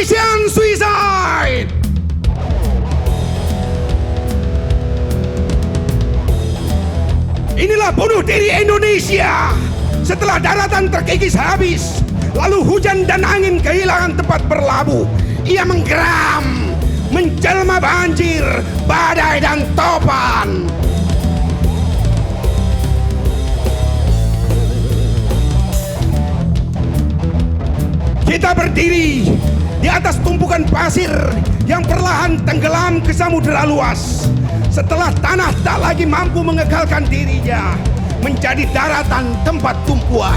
Indonesian suicide. Inilah bunuh diri Indonesia. Setelah daratan terkikis habis, lalu hujan dan angin kehilangan tempat berlabuh, ia menggeram, menjelma banjir, badai dan topan. Kita berdiri di atas tumpukan pasir yang perlahan tenggelam ke samudera luas. Setelah tanah tak lagi mampu mengekalkan dirinya, menjadi daratan tempat tumpuan.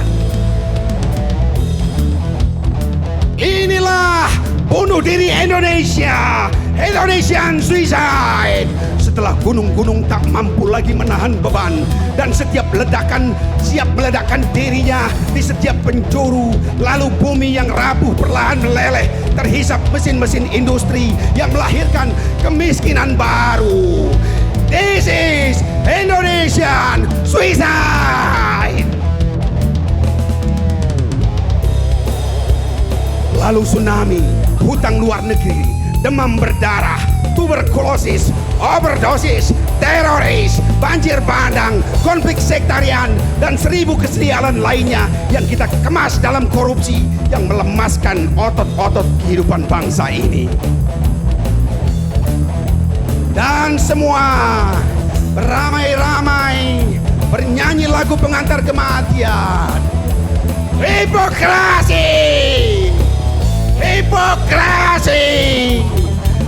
Inilah bunuh diri Indonesia, Indonesian suicide. Setelah gunung-gunung tak mampu lagi menahan beban, dan setiap ledakan siap meledakkan dirinya di setiap penjuru, lalu bumi yang rapuh perlahan meleleh, terhisap mesin-mesin industri yang melahirkan kemiskinan baru. This is Indonesian suicide. Lalu tsunami, hutang luar negeri, demam berdarah, tuberkulosis, overdosis, teroris, banjir bandang, konflik sektarian, dan 1000 kesialan lainnya yang kita kemas dalam korupsi yang melemaskan otot-otot kehidupan bangsa ini. Dan semua beramai-ramai bernyanyi lagu pengantar kematian. Hipokrasi! Hipokrasi!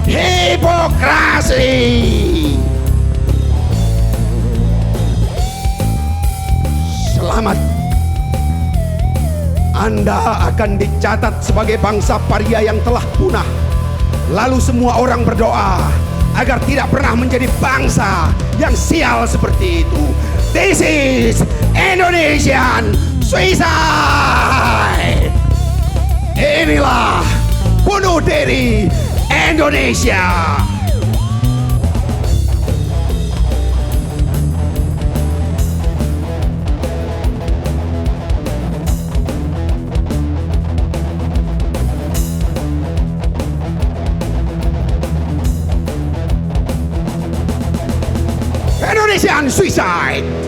Hipokrasi! Selamat. Anda akan dicatat sebagai bangsa paria yang telah punah. Lalu semua orang berdoa agar tidak pernah menjadi bangsa yang sial seperti itu. This is Indonesian suicide. Inilah bunuh diri Indonesia. Indonesian suicide.